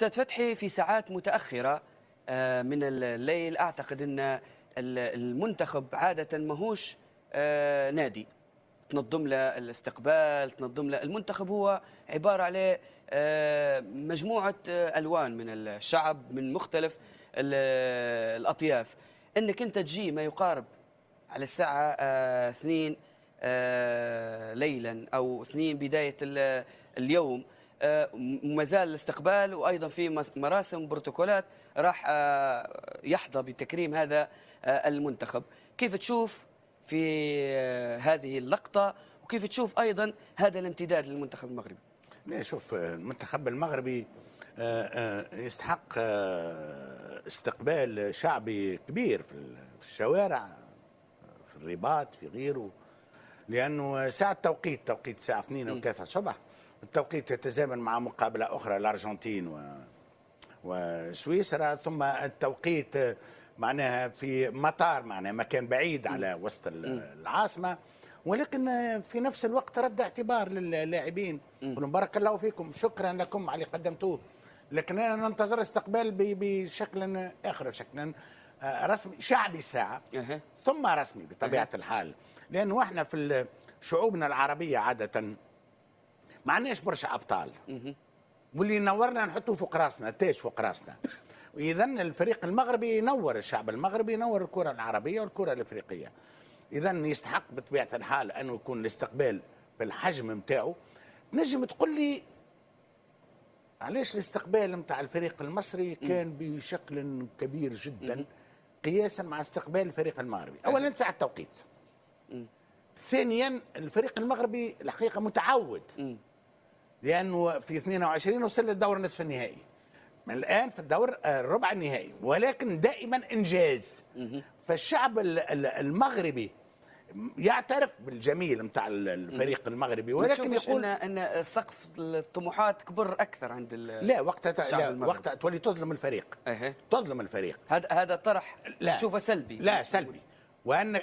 أستاذ فتحي، في ساعات متأخرة من الليل أعتقد أن المنتخب عادة ماهوش نادي تنظم له الاستقبال، تنظم له المنتخب. هو عبارة على مجموعة ألوان من الشعب من مختلف الأطياف. أنك أنت تجي ما يقارب على الساعة 2 ليلا أو 2 بداية اليوم، ما زال الاستقبال، وأيضا في مراسم بروتوكولات راح يحظى بتكريم هذا المنتخب. كيف تشوف في هذه اللقطة، وكيف تشوف أيضا هذا الامتداد للمنتخب المغربي؟ لا، شوف، المنتخب المغربي يستحق استقبال شعبي كبير في الشوارع، في الرباط، في غيره، لأنه ساعة توقيت الساعة 2 أو 3 الصبح. التوقيت يتزامن مع مقابلة أخرى، الأرجنتين وسويسرا، ثم التوقيت معناها في مطار، معناها مكان بعيد على وسط العاصمة، ولكن في نفس الوقت رد اعتبار للاعبين، يقولون بارك الله فيكم، شكرا لكم على اللي قدمتوه. لكن أنا ننتظر استقبال بشكل آخر، بشكل رسمي شعبي الساعة، ثم رسمي بطبيعة الحال. لأنه احنا في شعوبنا العربية عادة ما عندناش برشا أبطال، واللي نورنا نحطوه فوق راسنا، تاج فوق راسنا. إذا الفريق المغربي ينور الشعب المغربي، ينور الكرة العربية والكرة الأفريقية. إذا يستحق بطبيعة الحال أنه يكون الاستقبال في الحجم نتاعو. تنجم تقول لي علاش الاستقبال نتاع الفريق المصري كان بشكل كبير جدا قياسا مع استقبال الفريق المغربي؟ أولا ساعة التوقيت، ثانيا الفريق المغربي الحقيقة متعود، لأنه في 22 وصل للدور نصف النهائي، من الآن في الدور الربع النهائي، ولكن دائما إنجاز. فالشعب المغربي يعترف بالجميل نتاع الفريق المغربي، ولكن يقول ان سقف الطموحات كبر اكثر عند لا، وقتها تولي تظلم الفريق. تظلم الفريق. هذا طرح تشوفه سلبي؟ لا، سلبي.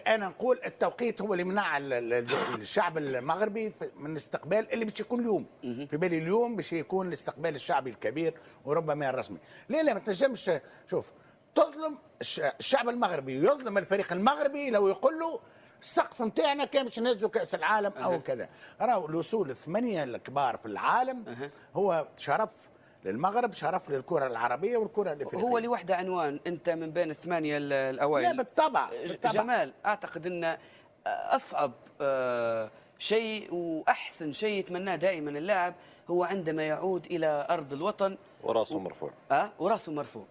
انا نقول التوقيت هو اللي منع الشعب المغربي من الاستقبال اللي باش يكون اليوم. في بالي اليوم باش يكون الاستقبال الشعبي الكبير وربما الرسمي. لا ما تنجمش، شوف، تظلم الشعب المغربي ويظلم الفريق المغربي لو يقول له السقف نتاعنا كان باش نهزوا كاس العالم او كذا. راهو الوصول الثمانيه الكبار في العالم هو شرف للمغرب، شرف للكره العربيه والكره الافريقيه. هو لوحده عنوان، انت من بين الثمانيه الاوائل. لا، بالطبع. جمال، اعتقد ان اصعب شيء واحسن شيء يتمناه دائما اللاعب هو عندما يعود الى ارض الوطن وراسه مرفوع. وراسه مرفوع.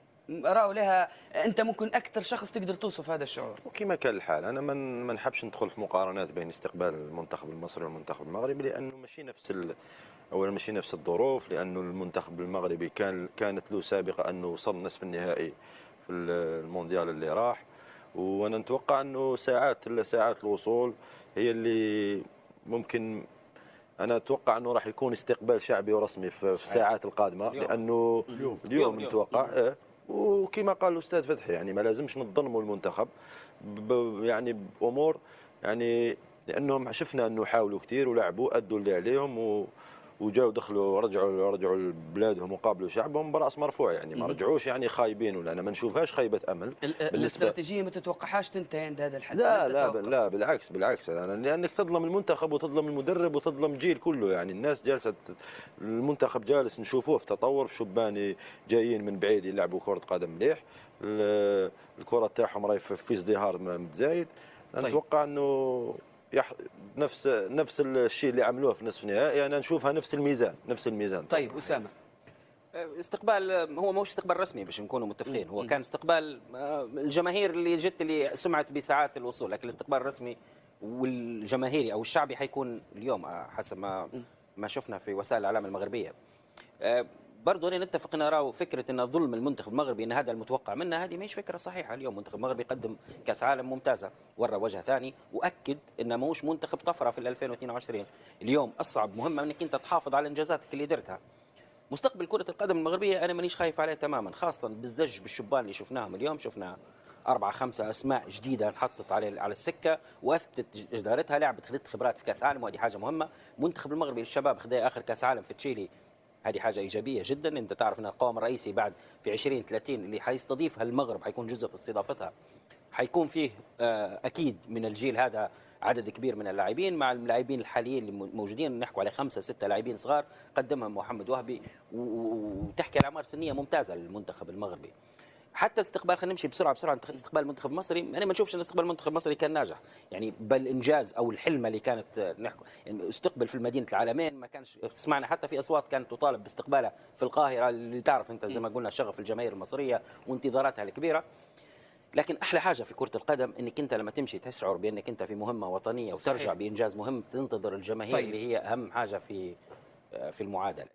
راهو لها، انت ممكن اكثر شخص تقدر توصف هذا الشعور. وكما كان الحال، انا ما نحبش ندخل في مقارنات بين استقبال المنتخب المصري والمنتخب المغربي، لانه ماشي نفس الظروف. لانه المنتخب المغربي كانت له سابقه انه وصل نصف النهائي في المونديال اللي راح، وانا نتوقع انه ساعات الوصول هي اللي ممكن. انا اتوقع انه راح يكون استقبال شعبي ورسمي في الساعات القادمه، لانه اليوم نتوقع وكما قال الاستاذ فتحي، يعني ما لازمش نظلموا المنتخب يعني بامور، يعني لانهم شفنا انه حاولوا كثير ولعبوا، ادوا اللي عليهم وجاوا دخلوا رجعوا لبلادهم وقابلوا شعبهم براس مرفوع، يعني ما رجعوش يعني خايبين، ولا انا ما نشوفهاش خيبه امل. الاستراتيجيه ما تتوقعهاش تنتهي عند هذا الحد؟ لا بالعكس لانك تظلم المنتخب وتظلم المدرب وتظلم جيل كله. يعني الناس جالسه، المنتخب جالس نشوفوه في تطور، في شبان جايين من بعيد يلعبوا كره قدم مليح، الكره تاعهم راهي في ازدهار متزايد. نتوقع انه نفس الشيء اللي عملوه في نصف النهائي، انا نشوفها نفس الميزان. طيب اسامه، استقبال هو مش استقبال رسمي باش نكونوا متفقين، هو كان استقبال الجماهير اللي جت اللي سمعت بساعات الوصول، لكن الاستقبال الرسمي والجماهيري او الشعبي حيكون اليوم حسب ما شفنا في وسائل الاعلام المغربيه. برضه نتفق ان نرى فكره ان ظلم المنتخب المغربي ان هذا المتوقع منه، هذه ماهيش فكره صحيحه. اليوم المنتخب المغربي قدم كاس عالم ممتازه، ورى وجه ثاني، واكد انه ماهوش منتخب طفره في 2022. اليوم اصعب مهمه انك انت تحافظ على انجازاتك اللي درتها. مستقبل كره القدم المغربيه انا مانيش خايف عليه تماما، خاصه بالزج بالشبان اللي شفناهم اليوم. شفنا 4-5 اسماء جديده انحطت على السكه واثبتت جدارتها، لعبت خذت خبرات في كاس عالم، وهذه حاجه مهمه. منتخب المغربي للشباب خذ اخر كاس عالم في تشيلي هذه حاجه ايجابيه جدا. انت تعرف ان القوام الرئيسي بعد في 2030 اللي حيستضيفها المغرب، حيكون جزء في استضافتها، حيكون فيه اكيد من الجيل هذا عدد كبير من اللاعبين، مع اللاعبين الحاليين اللي موجودين نحكوا على 5 6 لاعبين صغار قدمهم محمد وهبي، وتحكي على اعمار سنيه ممتازه للمنتخب المغربي. حتى الاستقبال، خلينا نمشي بسرعه بسرعه، استقبال المنتخب المصري، انا ما نشوفش ان استقبال المنتخب المصري كان ناجح، يعني بل انجاز او الحلمه اللي كانت نحكوا يعني استقبل في مدينه العالمين، ما كانش سمعنا حتى في اصوات كانت تطالب باستقباله في القاهره، اللي تعرف انت زي ما قلنا شغف الجماهير المصريه وانتظاراتها الكبيره. لكن احلى حاجه في كره القدم انك انت لما تمشي تشعر بانك انت في مهمه وطنيه وترجع صحيح. بانجاز مهم، تنتظر الجماهير طيب. اللي هي اهم حاجه في المعادله.